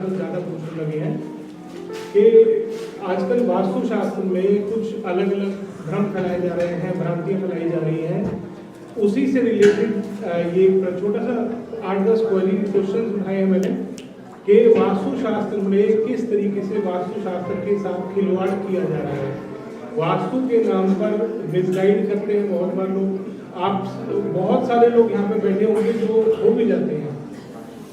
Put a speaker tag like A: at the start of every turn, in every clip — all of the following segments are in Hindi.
A: ज़्यादा पूछने लगे हैं कि आजकल वास्तुशास्त्र में कुछ अलग अलग भ्रम फैलाए जा रहे हैं, भ्रांतियाँ फैलाई जा रही हैं। उसी से रिलेटेड ये छोटा सा 8-10 क्वेश्चन उठाए हैं मैंने कि वास्तुशास्त्र में किस तरीके से वास्तुशास्त्र के साथ खिलवाड़ किया जा रहा है। वास्तु के नाम पर मिसगाइड करते हैं बहुत बार लोग। आप बहुत सारे लोग यहाँ पे बैठे होंगे जो हो भी जाते हैं,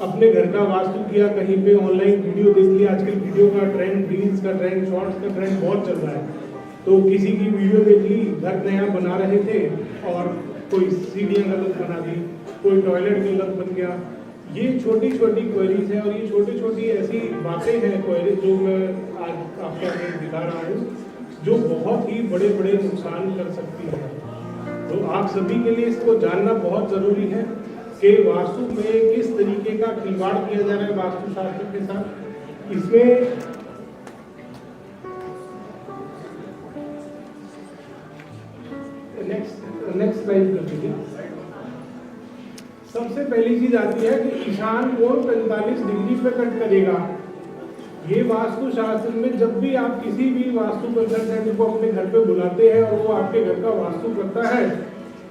A: अपने घर का वास्तु किया, कहीं पे ऑनलाइन वीडियो देख लिया। आजकल वीडियो का ट्रेंड, रील्स का ट्रेंड, शॉर्ट्स का ट्रेंड बहुत चल रहा है। तो किसी की वीडियो देख ली, घर नया बना रहे थे और कोई सीढ़ियाँ गलत बना दी, कोई टॉयलेट गलत बन गया। ये छोटी छोटी क्वेरीज हैं और ये छोटी छोटी ऐसी बातें हैं क्वेरीज जो मैं आज आपको आगे दिखा रहा हूँ, जो बहुत ही बड़े बड़े नुकसान कर सकती है। तो आप सभी के लिए इसको जानना बहुत ज़रूरी है कि वास्तु में किस तरीके का खिलवाड़ किया जा रहा है वास्तुशास्त्र के साथ। इसमें नेक्स्ट स्लाइड कर दीजिए। सबसे पहली चीज आती है कि ईशान कोण 45 डिग्री पे कट करेगा। ये वास्तुशास्त्र में जब भी आप किसी भी वास्तु कंसल्टेंट को अपने घर पे बुलाते हैं और वो आपके घर का वास्तु करता है,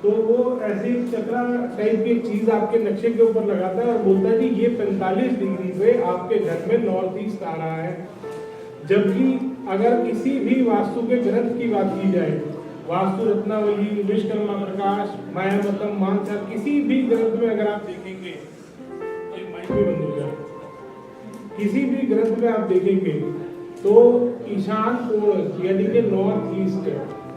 A: तो वो ऐसी चक्रा टाइप की चीज आपके नक्शे के ऊपर लगाता है और बोलता है कि ये 45 डिग्री पे आपके घर में नॉर्थ ईस्ट आ रहा है। जबकि अगर किसी भी वास्तु के ग्रंथ की बात की जाए, वास्तु रत्नावली, विश्वकर्मा प्रकाश, मायामतम, मानसा, किसी भी ग्रंथ में अगर आप देखेंगे, एक माइक में बंद हो जाए, किसी भी ग्रंथ में आप देखेंगे तो ईशान कोण यानी कि नॉर्थ ईस्ट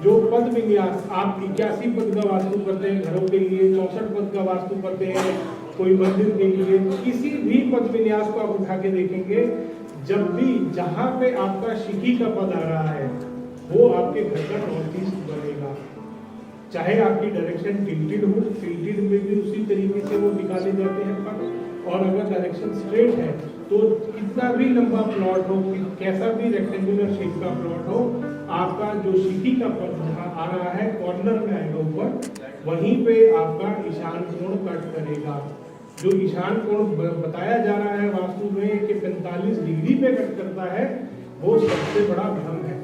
A: जो पद विन्यास, आप 81 पद का वास्तु करते हैं घरों के लिए, 64 पद का वास्तु करते हैं कोई मंदिर के लिए, किसी भी पद विन्यास को आप उठा के देखेंगे, जब भी जहां पे आपका शिखी का पद आ रहा है वो आपके घर का नॉर्थ ईस्ट बनेगा। चाहे आपकी डायरेक्शन टिल्टेड हो, टिल्टेड में भी उसी तरीके से वो निकाले जाते हैं पद, और अगर डायरेक्शन स्ट्रेट है तो कितना भी लंबा प्लॉट हो, कैसा भी रेक्टेंगुलर शेप का प्लॉट हो, आपका जो शिखी का पद जहाँ आ रहा है कॉर्नर में आएगा ऊपर, वहीं पे आपका ईशान कोण कट करेगा। जो ईशान कोण बताया जा रहा है वास्तु में कि 45 डिग्री पे कट करता है, वो सबसे बड़ा भ्रम है।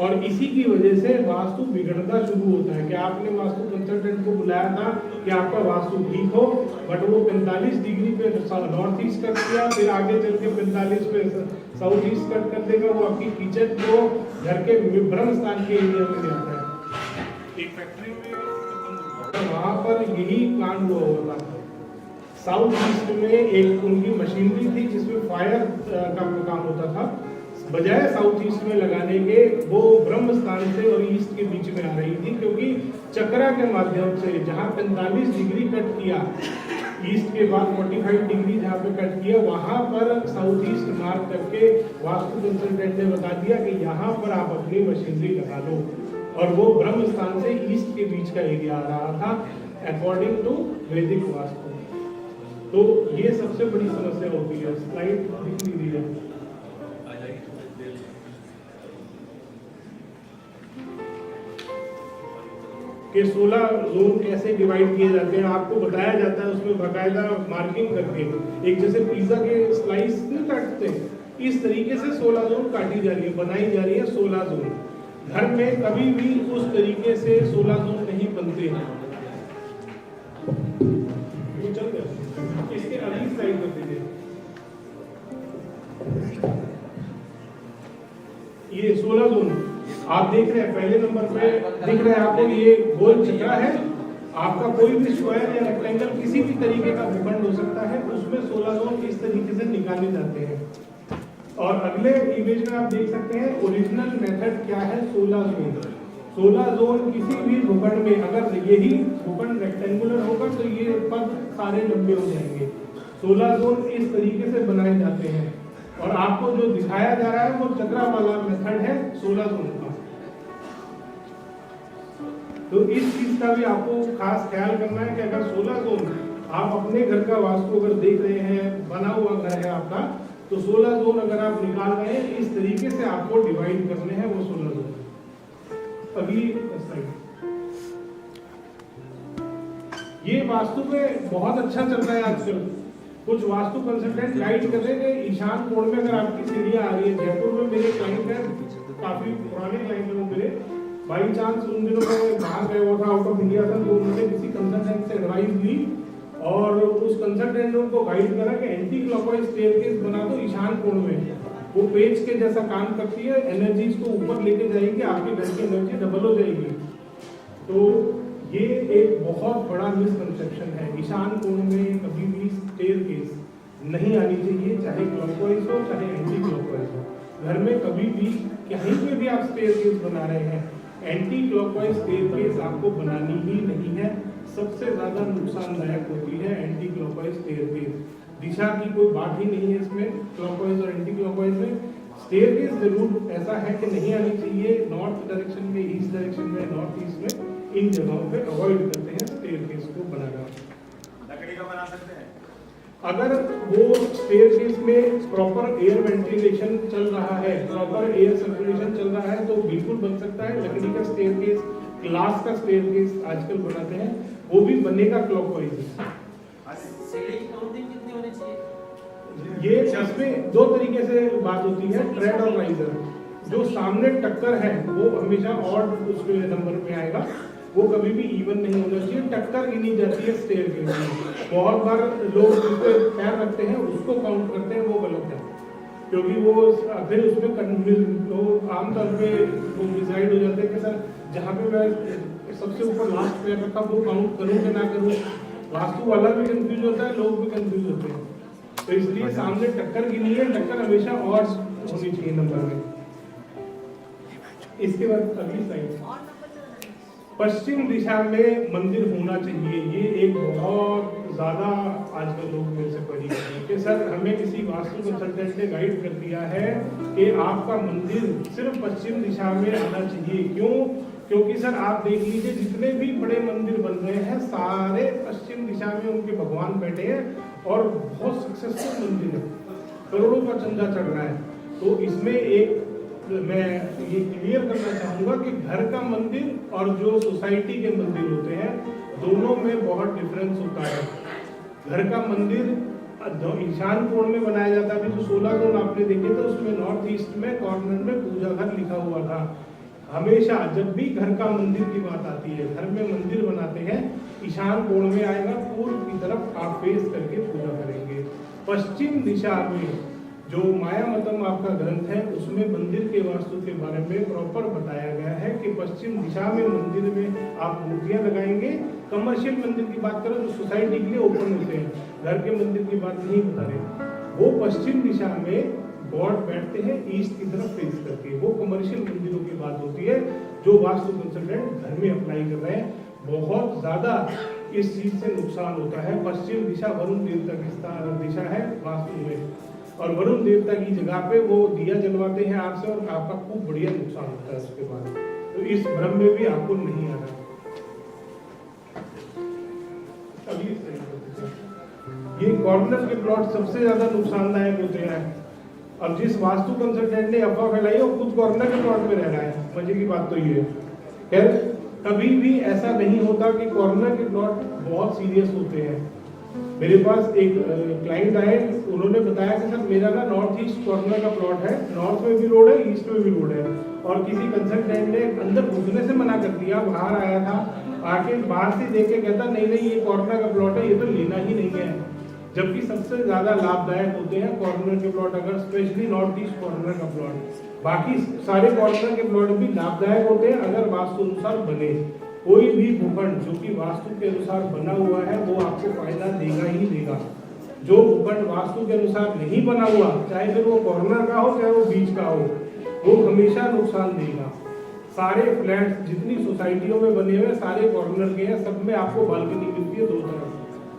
A: और इसी की वजह से वास्तु बिगड़ना शुरू होता है कि आपने वास्तु कंसल्टेंट को बुलाया था कि आपका वास्तु ठीक हो, बट वो 45 डिग्री पे नॉर्थ ईस्ट कर दिया, फिर आगे चल के 45 पे साउथ ईस्ट कट कर देगा। वो आपकी किचन को घर के ब्रह्म स्थान के एरिया में जाता है। एक फैक्ट्री में वहां पर यही कांड हुआ होता था। साउथ ईस्ट में एक उनकी मशीनरी थी जिसमें फायर का काम होता था, बजाय साउथ ईस्ट में लगाने के वो ब्रह्म स्थान से और ईस्ट के बीच में आ रही थी, क्योंकि चक्रा के माध्यम से जहां 45 डिग्री कट किया, ईस्ट के बाद 45 डिग्री जहां पे कट किया, वहां पर साउथ ईस्ट मार्क करके वास्तु कंसल्टेंट ने बता दिया कि यहाँ पर आप अपनी मशीनरी लगा लो, और वो ब्रह्म स्थान से ईस्ट के बीच का एरिया आ रहा था अकॉर्डिंग टू वैदिक वास्तु। तो ये सबसे बड़ी समस्या होती है। स्लाइड दिख नहीं रही है। कि 16 जोन कैसे डिवाइड किए जाते हैं, आपको बताया जाता है उसमें बाकायदा मार्किंग करके, एक जैसे पिज्जा के स्लाइस नहीं काटते, इस तरीके से 16 जोन काटी जा रही है, बनाई जा रही है 16 जोन। घर में कभी भी उस तरीके से 16 जोन नहीं बनते हैं। इसके अगली स्लाइड कर दीजिए। ये 16 जोन आप देख रहे हैं, पहले नंबर पे दिख रहा है आपको, ये गोल चक्रा है। आपका कोई भी स्क्वायर या रेक्टेंगल किसी भी तरीके का भूखंड हो सकता है, उसमें 16 जोन इस तरीके से निकाले जाते हैं। और अगले इमेज में आप देख सकते हैं ओरिजिनल मेथड क्या है। 16 जोन, 16 जोन किसी भी भूखंड में, अगर यही भूखंड रेक्टेंगुलर होगा तो ये पद सारे लंबे हो जाएंगे। 16 जोन इस तरीके से बनाए जाते हैं, और आपको जो दिखाया जा रहा है वो चक्रा वाला मेथड है 16 जोन का। तो इस चीज का भी आपको खास ख्याल करना है कि अगर 16 जोन आप अपने घर का वास्तु अगर देख रहे हैं, बना हुआ घर है आपका, तो 16 जोन अगर आप निकाल रहे हैं, इस तरीके से आपको डिवाइड करने हैं वो 16 जोन। अगली स्लाइड। ये वास्तु में बहुत अच्छा चल रहा है आजकल। कुछ वास्तु कंसल्टेंट गाइड करते हैं कि ईशान कोण में अगर आपकी सीढ़ियाँ आ रही है। जयपुर में मेरे क्लाइंट है, काफी पुराने क्लाइंट है वो मेरे, बाई चांस उन दिनों में बाहर गया हुआ था, आउट ऑफ इंडिया था, तो उन्होंने किसी कंसल्टेंट से एडवाइस ली और उस कंसल्टेंट ने उनको गाइड करा कि एंटी क्लॉकवाइज स्टेयरकेस बना दो ईशान कोण में। वो पेज के जैसा काम करती है, एनर्जीज को ऊपर लेके जाएगी, आपके घर की एनर्जी डबल हो जाएगी। तो ये एक बहुत बड़ा मिसकंसेप्शन है। ईशान कोण में कभी भी स्टेयरकेस नहीं आनी चाहिए, चाहे क्लॉकवाइज हो चाहे एंटी क्लॉकवाइज हो। घर में कभी भी कहीं पे भी आप स्टेयरकेस बना रहे हैं, एंटी क्लॉकवाइज स्टेयरकेस आपको बनानी ही नहीं है। सबसे ज्यादा नुकसानदायक होती है एंटी क्लॉकवाइज स्टेयरकेस। दिशा की कोई बात ही नहीं है इसमें, क्लॉकवाइज और एंटी क्लॉकवाइज में। स्टेयरकेस जरूर ऐसा है कि नहीं आनी चाहिए, नॉर्थ डायरेक्शन में, ईस्ट डायरेक्शन में, नॉर्थ ईस्ट में, इन जगहों पे अवॉइड करते हैं स्टेयरकेस को बनाना।
B: लकड़ी का बना सकते हैं
A: अगर वो स्टेयरकेस में प्रॉपर एयर वेंटिलेशन चल रहा है, प्रॉपर एयर सर्कुलेशन चल रहा है, तो बिल्कुल बन सकता है। लकड़ी का स्टेयरकेस, ग्लास का स्टेयरकेस आजकल बनाते हैं, वो भी बनेगा क्लॉकवाइज।
B: सीढ़ी की काउंटिंग कितनी होनी चाहिए?
A: ये इसमें दो तरीके से बात होती है, ट्रेड और राइजर। जो सामने टक्कर है वो हमेशा ऑड उसके नंबर में आएगा, वो कभी भी इवन नहीं होना चाहिए। टक्कर गिनी जाती है स्टेयरकेस में। बहुत बार लोग जिस पे पैर रखते हैं उसको काउंट करते हैं, वो गलत है, क्योंकि वो फिर उसमें आमतौर पे वो डिसाइड हो जाते हैं कि सर जहाँ पे मैं सबसे ऊपर लास्ट पैर रखा वो काउंट करूँ कि ना करूँ। वास्तु वाला भी कंफ्यूज होता है, लोग भी कंफ्यूज होते हैं। तो इसलिए सामने टक्कर गिनी है, टक्कर हमेशा ऑड होनी चाहिए नंबर में। इसके बाद अगली स्लाइड, पश्चिम दिशा में मंदिर होना चाहिए। ये एक बहुत ज्यादा आजकल लोग मेरे से क्वेरी करते हैं कि सर हमें किसी वास्तु कंसल्टेंट ने गाइड कर दिया है कि आपका मंदिर सिर्फ पश्चिम दिशा में आना चाहिए। क्यों? क्योंकि सर आप देख लीजिए जितने भी बड़े मंदिर बन रहे हैं सारे पश्चिम दिशा में उनके भगवान बैठे हैं और बहुत सक्सेसफुल मंदिर है, करोड़ों का चंदा चढ़ रहा है। तो इसमें एक मैं ये क्लियर करना चाहूँगा कि घर का मंदिर और जो सोसाइटी के मंदिर होते हैं दोनों में बहुत डिफरेंस होता है। घर का मंदिर ईशान कोण में बनाया जाता है। अभी जो 16 जोन आपने देखे थे उसमें नॉर्थ ईस्ट में कॉर्नर में पूजा घर लिखा हुआ था। हमेशा जब भी घर का मंदिर की बात आती है, घर में मंदिर बनाते हैं, ईशान कोण में आएगा, पूर्व की तरफ आप फेस करके पूजा करेंगे। पश्चिम दिशा में जो मायामतम आपका ग्रंथ है उसमें मंदिर के वास्तु के बारे में प्रॉपर बताया गया है कि पश्चिम दिशा में मंदिर में आप मूर्तियां लगाएंगे। कमर्शियल मंदिर की बात करें तो सोसाइटी के लिए ओपन होते हैं, घर के मंदिर की बात नहीं बता रहे। वो पश्चिम दिशा में गॉड बैठते हैं ईस्ट की तरफ फेस करके, वो कमर्शियल मंदिरों की बात होती है जो वास्तु कंसल्टेंट घर में अप्लाई कर रहे हैं। बहुत ज्यादा इस चीज से नुकसान होता है। पश्चिम दिशा वरुण देवता की दिशा है वास्तु में, और वरुण देवता की जगह पे वो दिया जलवाते हैं आपसे और आपका खूब बढ़िया नुकसान होता है उसके बाद। तो इस भ्रम में भी आपको नहीं आना। अभी ये कॉर्नर के प्लॉट सबसे ज्यादा नुकसानदायक होते हैं। अब जिस वास्तु कंसल्टेंट ने अफवाह फैलाई है वो खुद कॉर्नर के प्लॉट में रह रहा है, मजे की बात तो ये है। खैर कभी भी ऐसा नहीं होता कि कॉर्नर के प्लॉट बहुत सीरियस होते हैं। मेरे पास एक क्लाइंट आए, उन्होंने बताया कि सर मेरा ना नॉर्थ ईस्ट कॉर्नर का प्लॉट है, नॉर्थ में भी रोड है, ईस्ट में भी रोड है, और किसी कंसल्टेंट ने अंदर घुसने से मना कर दिया। बाहर आया था, आके बाहर से देख के कहता नहीं नहीं ये कॉर्नर का प्लॉट है, ये तो लेना ही नहीं है। जबकि सबसे ज्यादा लाभदायक होते हैं कॉर्नर के प्लॉट, अगर स्पेशली नॉर्थ ईस्ट कॉर्नर का प्लॉट। बाकी सारे कॉर्नर के प्लॉट भी लाभदायक होते हैं अगर वास्तु अनुसार बने। कोई भी भूखंड जो कि वास्तु के अनुसार बना हुआ है वो आपको फायदा देगा ही देगा। जो भूखंड वास्तु के अनुसार नहीं बना हुआ, चाहे फिर वो कॉर्नर का हो चाहे वो बीच का हो, वो हमेशा नुकसान देगा। सारे फ्लैट जितनी सोसाइटियों में बने हुए सारे कॉर्नर के हैं, सब में आपको बालकनी मिलती है दो तरफ,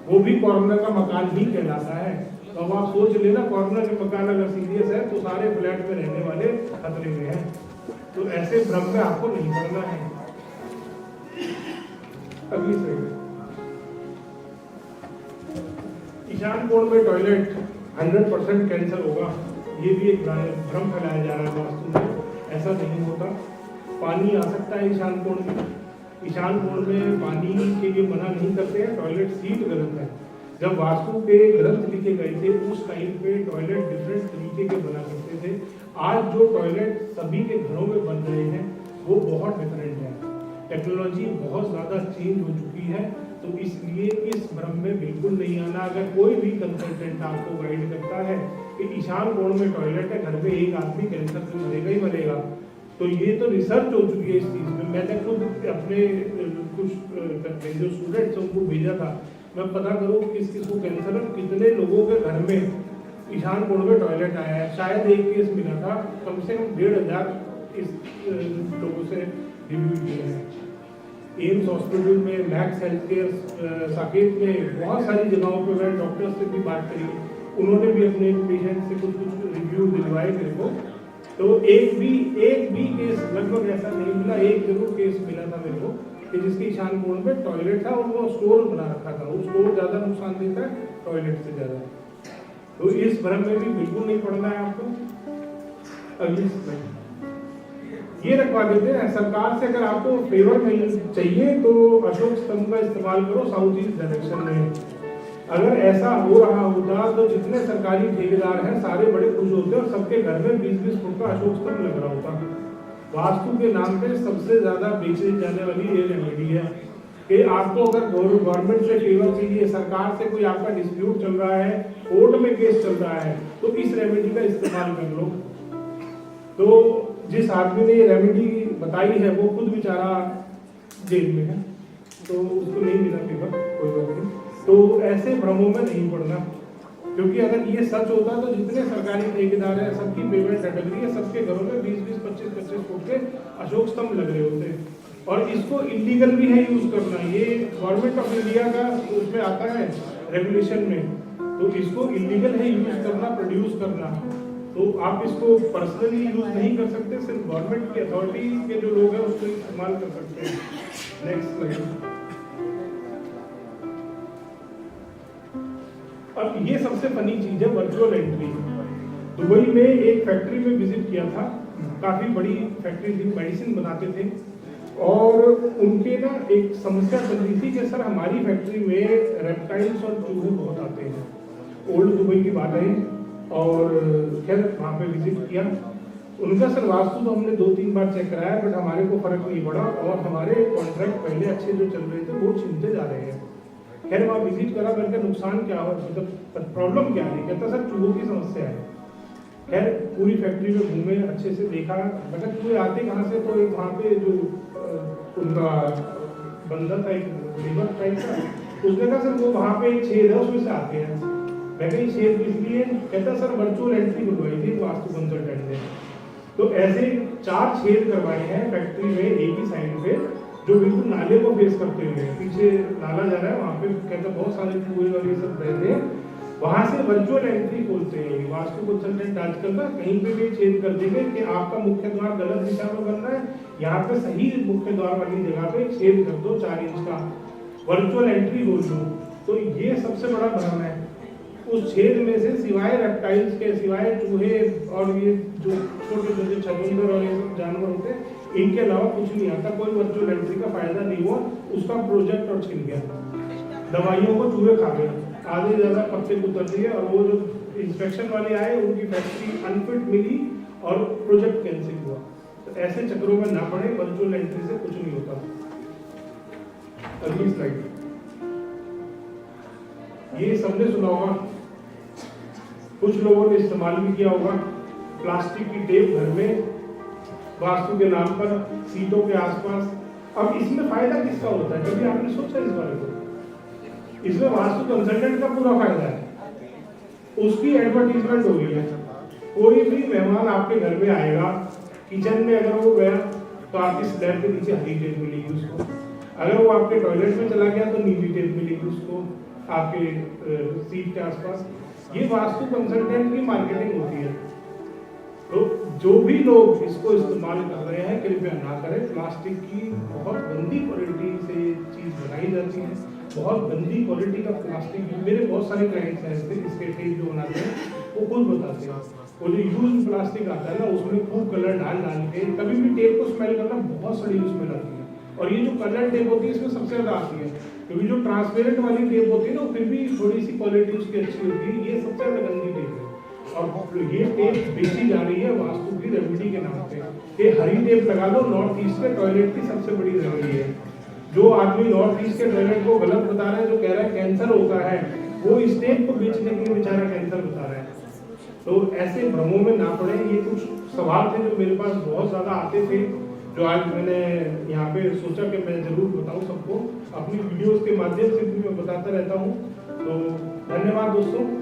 A: वो भी कॉर्नर का मकान ही कहलाता है। तो अब आप सोच लेना कॉर्नर के मकान अगर सीरियस है तो सारे फ्लैट में रहने वाले खतरे में हैं। तो ऐसे भ्रम में आपको नहीं पड़ना है। अगली स्लाइड, ईशान कोण में टॉयलेट 100% कैंसर होगा, ये भी एक भ्रम फैलाया जा रहा है वास्तु में। ऐसा नहीं होता। पानी आ सकता है ईशान कोण में, ईशान कोण में पानी के लिए मना नहीं करते हैं, टॉयलेट सीट गलत है। जब वास्तु के ग्रंथ लिखे गए थे उस टाइम पे टॉयलेट डिफरेंट तरीके के बना करते थे। आज जो टॉयलेट सभी के घरों में बन रहे हैं वो बहुत डिफरेंट है। टेक्नोलॉजी बहुत ज़्यादा चेंज हो चुकी है, तो इसलिए इस भ्रम में बिल्कुल नहीं आना। अगर कोई भी कंसल्टेंट आपको गाइड करता है कि ईशान कोण में टॉयलेट है, घर में एक आदमी कैंसर से मरेगा ही मरेगा, तो ये तो रिसर्च हो चुकी है इस चीज़ में। मैंने खुद अपने कुछ जो स्टूडेंट्स उनको भेजा था, मैं पता करूँ किस किस को कैंसर है, कितने लोगों के घर में ईशान कोण में टॉयलेट आया है। शायद एक केस मिला था, कम से कम 1500 इस लोगों से रिव्यू किए हैं। एम्स हॉस्पिटल में, मैक्स हेल्थ केयर साकेत में, बहुत सारी जगहों पे मैंने डॉक्टर्स से भी बात करी, उन्होंने भी अपने पेशेंट से कुछ रिव्यू दिलवाए मेरे को। तो एक भी केस लगभग ऐसा नहीं मिला, एक जरूर केस मिला था मेरे को कि जिसके ईशान कोण में टॉयलेट था और वो स्टोर बना रखा था। वो स्टोर ज़्यादा नुकसान देता है टॉयलेट से ज़्यादा। तो इस भ्रम में भी बिल्कुल नहीं पड़ना है आपको। अगली स्लाइड ये रखवा देते हैं। सरकार से अगर आपको फेवर मिल चाहिए तो अशोक स्तंभ का इस्तेमाल करो साउथ ईस्ट डायरेक्शन में। अगर ऐसा हो रहा होता तो जितने सरकारी ठेकेदार हैं सारे बड़े खुश होते और सबके घर में 20-20 फुट का अशोक स्तंभ लग रहा होता। वास्तु के नाम पे सबसे ज्यादा बेची जाने वाली ये रेमेडी है कि आपको अगर गवर्नमेंट से फेवर चाहिए, सरकार से कोई आपका डिस्प्यूट चल रहा है, कोर्ट में केस चल रहा है, तो इस रेमेडी का इस्तेमाल कर लो। तो जिस आदमी ने ये रेमेडी बताई है वो खुद बेचारा जेल में है, तो उसको नहीं मिला फेवर, कोई बात नहीं। तो ऐसे भ्रमों में नहीं पड़ना, क्योंकि अगर ये सच होता तो जितने सरकारी ठेकेदार हैं सबकी पेमेंट कैटेगरी है, सबके घरों में 20-20, 25-25 फुट के अशोक स्तंभ लग रहे होते। और इसको इलीगल भी है यूज करना, ये गवर्नमेंट ऑफ इंडिया का उसमें आता है रेगुलेशन में, तो इसको इलीगल है यूज करना, प्रोड्यूस करना। तो आप इसको पर्सनली यूज नहीं कर सकते, सिर्फ गवर्नमेंट की अथॉरिटी के जो लोग हैं उसको इस्तेमाल कर सकते हैं। Next slide. अब ये सबसे फनी चीज है वर्चुअल एंट्री। दुबई में एक फैक्ट्री में विजिट किया था, काफी बड़ी फैक्ट्री थी, मेडिसिन बनाते थे, और उनके ना एक समस्या चल रही थी कि सर हमारी फैक्ट्री में रेप्टाइल्स और चूहे बहुत आते हैं। ओल्ड दुबई की बात है, और खैर वहाँ पे विजिट किया। उनका सर वास्तु तो हमने 2-3 बार चेक कराया, बट हमारे को फर्क नहीं पड़ा, और हमारे कॉन्ट्रैक्ट पहले अच्छे जो चल रहे थे वो छिनते जा रहे हैं। खैर वहाँ विजिट करा, मैंने कहा नुकसान क्या हो, मतलब प्रॉब्लम क्या है, कहता सर चूहों की समस्या है। खैर पूरी फैक्ट्री में घूमे, अच्छे से देखा, मतलब चूहे आते कहाँ से, तो एक वहाँ पे जो उनका बंदर था, एक रिवर टाइप का, उसने कहा सर वो वहाँ पे एक छेद है उसमें से आते हैं। मैं कहीं छेद किस लिए, कहता सर वर्चुअल एंट्री करवाई थी वास्तु कंसल्टेंट ने, तो ऐसे 4 छेद करवाए हैं फैक्ट्री में एक ही साइड पे, जो बिल्कुल नाले को फेस करते हुए, पीछे नाला जा रहा है, वहाँ पे कहते बहुत सारे चूहे और ये सब रहते हैं, वहाँ से वर्चुअल एंट्री खोलते हैं। वास्तु कंसल्टेंट आजकल ना कहीं पे भी छेद कर देंगे कि आपका मुख्य द्वार गलत दिशा में बन रहा है, यहाँ पे सही मुख्य द्वार वाली जगह पे छेद कर दो 4 इंच का, वर्चुअल एंट्री खोल दो। तो ये सबसे बड़ा भ्रम है। उस छेद में से सिवाय रेप्टाइल्स के, सिवाय चूहे और ये जो छोटे छोटे छछूंदर और ये सब जानवर होते हैं, इनके अलावा कुछ नहीं आता। कोई वर्चुअल एंट्री का फायदा नहीं हुआ, उसका प्रोजेक्ट और छिन गया, दवाइयों को चूहे खा गए, आधे ज्यादा पत्ते उतर दिए, और वो जो इंस्पेक्शन वाले आए उनकी फैक्ट्री अनफिट मिली और प्रोजेक्ट कैंसिल हुआ। तो ऐसे चक्रों में ना पड़े, वर्चुअल एंट्री से कुछ नहीं होता। अगली स्लाइड। ये सबने सुना होगा, कुछ लोगों ने इस्तेमाल भी किया होगा, प्लास्टिक की टेप घर में वास्तु के नाम पर सीटों के आसपास। अब इसमें फायदा किसका होता है, कभी आपने सोचा इस बारे को? इसमें वास्तु कंसल्टेंट का पूरा फायदा है, उसकी एडवर्टीजमेंट हो रही है। कोई भी मेहमान आपके घर में आएगा, किचन में अगर वो गया तो आपकी स्लैब के नीचे हरी टेप मिलेगी उसको, अगर वो आपके टॉयलेट में चला गया तो नीली टेप मिलेगी उसको आपके सीट के आसपास। ये वास्तु कंसल्टेंट की मार्केटिंग होती है। तो जो भी लोग इसको इस्तेमाल कर रहे हैं कृपया ना करें। प्लास्टिक की बहुत गंदी क्वालिटी से चीज बनाई जाती है, बहुत गंदी क्वालिटी का प्लास्टिक। मेरे बहुत सारे क्लाइंट्स हैं इसके टेप जो बनाते हैं, वो खुद बताते हैं वो जो यूज प्लास्टिक आता है ना, उसमें खूब कलर डाल के, कभी भी टेप को स्मेल करना बहुत सारी स्मेल आती है, और ये जो कलर टेप होती है इसमें सबसे ज्यादा आती है। क्योंकि जो ट्रांसपेरेंट वाली टेप होती है ना, फिर भी थोड़ी सी क्वालिटी उसकी अच्छी होती है, ये सबसे ज्यादा गंदी टेप है। और ये टेप बेची जा रही है वास्तु की रेमेडी के नाम पे। ये हरी टेप लगा दो, नॉर्थ ईस्ट के टॉयलेट की सबसे बड़ी रेमेडी है। जो आदमी नॉर्थ ईस्ट के टॉयलेट को गलत बता रहा है, जो कह रहा है कैंसर होता है, वो इस टेप को बेचने के लिए बेचारा कैंसर बता रहा है। तो ऐसे भ्रमों में ना पड़े। ये कुछ सवाल थे जो मेरे पास बहुत ज्यादा आते थे, जो आज मैंने यहाँ पे सोचा कि मैं जरूर बताऊं सबको। अपनी वीडियोस के माध्यम से भी मैं बताता रहता हूँ। तो धन्यवाद दोस्तों।